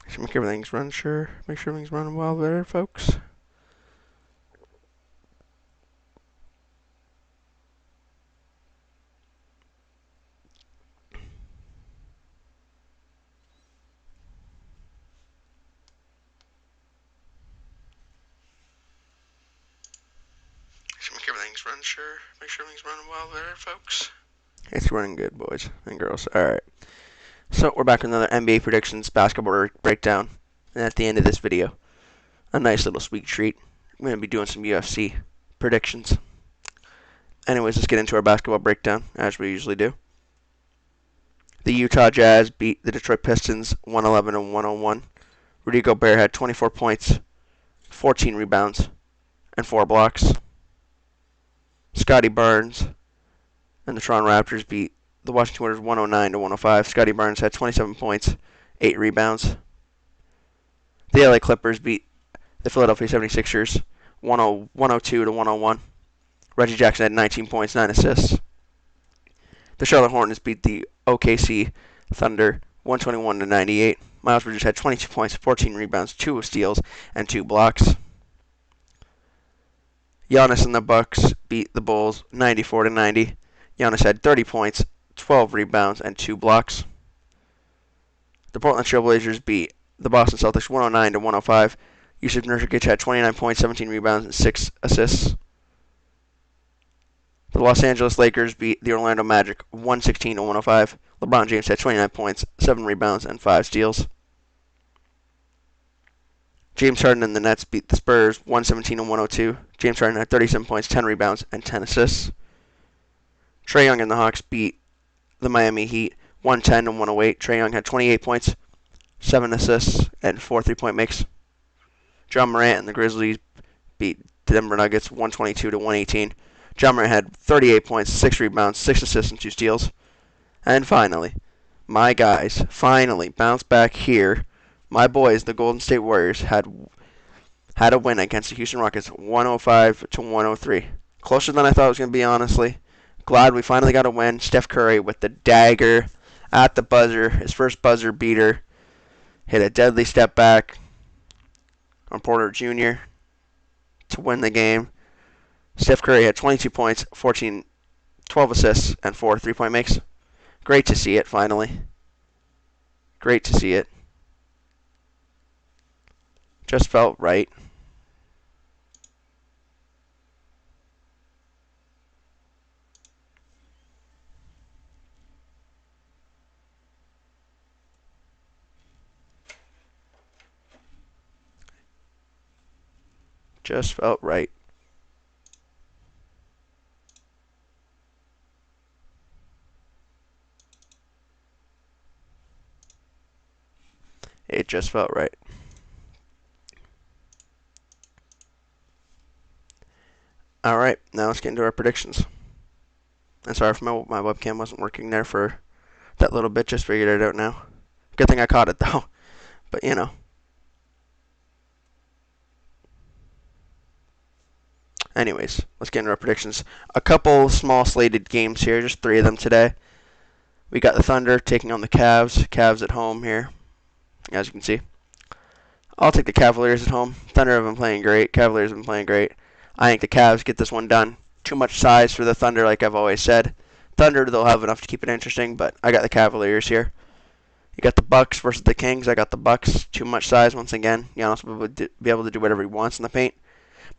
Should make everything's run, sure. Make sure everything's running well there, folks. Should make everything's run, sure. Make sure everything's running well there, folks. It's running good, boys and girls. Alright. So, we're back with another NBA predictions basketball breakdown. And at the end of this video, a nice little sweet treat. I'm going to be doing some UFC predictions. Anyways, let's get into our basketball breakdown, as we usually do. The Utah Jazz beat the Detroit Pistons 111 and 101. Rudy Gobert had 24 points, 14 rebounds, and 4 blocks. Scotty Barnes and the Toronto Raptors beat the Washington Wizards 109 to 105. Scotty Barnes had 27 points, 8 rebounds. The LA Clippers beat the Philadelphia 76ers 102 to 101. Reggie Jackson had 19 points, 9 assists. The Charlotte Hornets beat the OKC Thunder 121 to 98. Miles Bridges had 22 points, 14 rebounds, 2 steals, and 2 blocks. Giannis and the Bucks beat the Bulls 94 to 90. Giannis had 30 points, 12 rebounds, and 2 blocks. The Portland Trail Blazers beat the Boston Celtics 109 to 105. Yusuf Nurkic had 29 points, 17 rebounds, and 6 assists. The Los Angeles Lakers beat the Orlando Magic 116 to 105. LeBron James had 29 points, 7 rebounds, and 5 steals. James Harden and the Nets beat the Spurs 117 to 102. James Harden had 37 points, 10 rebounds, and 10 assists. Trae Young and the Hawks beat the Miami Heat 110 to 108. Trae Young had 28 points, 7 assists, and 4 3-point makes. John Morant and the Grizzlies beat the Denver Nuggets 122 to 118. John Morant had 38 points, 6 rebounds, 6 assists, and 2 steals. And finally, my guys finally bounced back here. My boys, the Golden State Warriors, had a win against the Houston Rockets 105 to 103. Closer than I thought it was going to be, honestly. Glad we finally got a win. Steph Curry with the dagger at the buzzer, his first buzzer beater. Hit a deadly step back on Porter Jr. to win the game. Steph Curry had 22 points, 12 assists, and 4 3-point makes. Great to see it, finally. Great to see it. Just felt right. Just felt right. It just felt right. Alright, now let's get into our predictions. And sorry if my webcam wasn't working there for that little bit, just figured it out now. Good thing I caught it though. But you know. Anyways, let's get into our predictions. A couple small slated games here, just 3 of them today. We got the Thunder taking on the Cavs. Cavs at home here, as you can see. I'll take the Cavaliers at home. Thunder have been playing great. Cavaliers have been playing great. I think the Cavs get this one done. Too much size for the Thunder, like I've always said. Thunder, they'll have enough to keep it interesting, but I got the Cavaliers here. You got the Bucks versus the Kings. I got the Bucks. Too much size once again. Giannis will be able to do whatever he wants in the paint.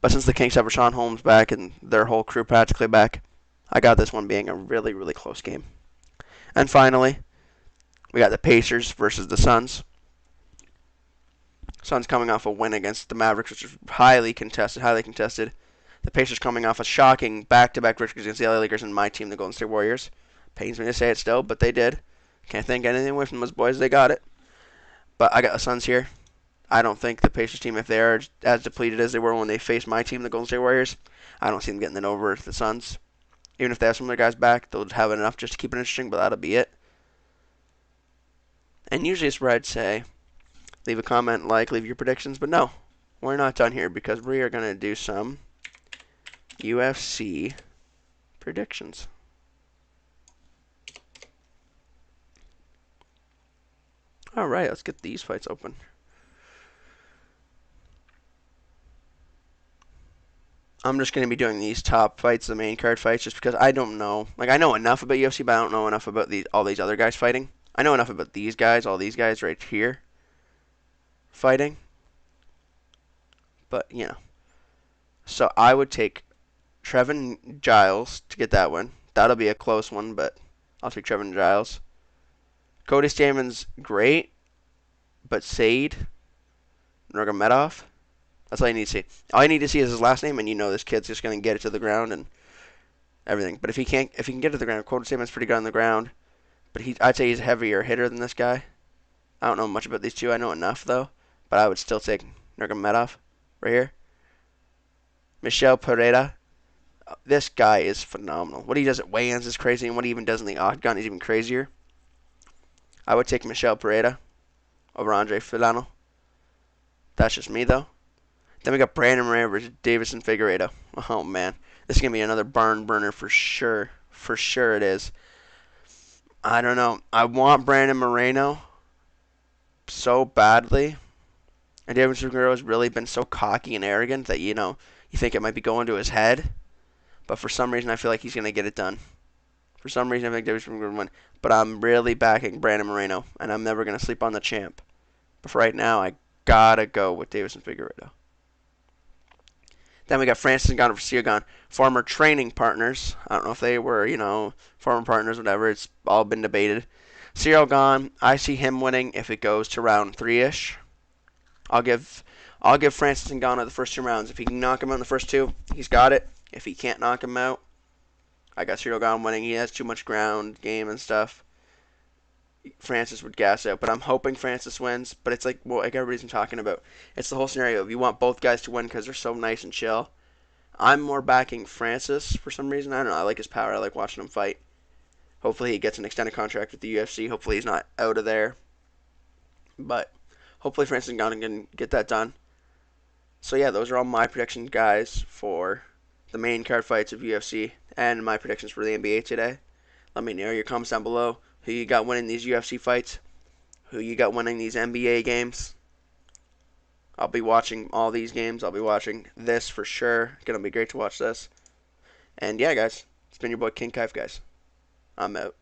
But since the Kings have Rashawn Holmes back and their whole crew practically back, I got this one being a really, really close game. And finally, we got the Pacers versus the Suns. Suns coming off a win against the Mavericks, which was highly contested. The Pacers coming off a shocking back-to-back victories against the LA Lakers and my team, the Golden State Warriors. Pains me to say it still, but they did. Can't think anything away from those boys. They got it. But I got the Suns here. I don't think the Pacers team, if they are as depleted as they were when they faced my team, the Golden State Warriors, I don't see them getting it over the Suns. Even if they have some of their guys back, they'll have enough just to keep it interesting, but that'll be it. And usually it's where I'd say, leave a comment, leave your predictions, but no, we're not done here because we are going to do some UFC predictions. Alright, let's get these fights open. I'm just going to be doing these top fights, the main card fights, just because I don't know. Like, I know enough about UFC, but I don't know enough about all these other guys fighting. I know enough about these guys, all these guys right here fighting. But, you know. So I would take Trevin Giles to get that win. That'll be a close one, but I'll take Trevin Giles. Cody Staman's great, but Said Nurmagomedov, that's all you need to see. All you need to see is his last name, and you know this kid's just going to get it to the ground and everything. But if he can get it to the ground, Cody Staman's pretty good on the ground. But I'd say he's a heavier hitter than this guy. I don't know much about these two. I know enough though. But I would still take Nurmagomedov right here. Michel Pereira. This guy is phenomenal. What he does at weigh-ins is crazy, and what he even does in the octagon is even crazier. I would take Michel Pereira over Andre Filano. That's just me though. Then we got Brandon Moreno versus Davison Figueiredo. Oh man, this is gonna be another barn burner for sure. For sure it is. I don't know. I want Brandon Moreno so badly, and Davison Figueiredo has really been so cocky and arrogant that you think it might be going to his head. But for some reason, I feel like he's gonna get it done. For some reason, I think Davison Figueiredo will win. But I'm really backing Brandon Moreno, and I'm never gonna sleep on the champ. But for right now, I gotta go with Davison Figueiredo. Then we got Francis Ngannou for Ciryl, former training partners. I don't know if they were, former partners, whatever. It's all been debated. Ciryl, I see him winning if it goes to round 3-ish. I'll give Francis Ngannou the first 2 rounds. If he can knock him out in the first 2, he's got it. If he can't knock him out, I got Ciryl winning. He has too much ground game and stuff. Francis would gas out, but I'm hoping Francis wins. But it's like everybody's been talking about. It's the whole scenario. If you want both guys to win because they're so nice and chill, I'm more backing Francis for some reason. I don't know. I like his power. I like watching him fight. Hopefully he gets an extended contract with the UFC. Hopefully he's not out of there. But hopefully Francis Ngannou can get that done. So yeah, those are all my predictions, guys, for the main card fights of UFC and my predictions for the NBA today. Let me know your comments down below. Who you got winning these UFC fights? Who you got winning these NBA games? I'll be watching all these games. I'll be watching this for sure. It's going to be great to watch this. And yeah, guys, it's been your boy King Kife, guys. I'm out.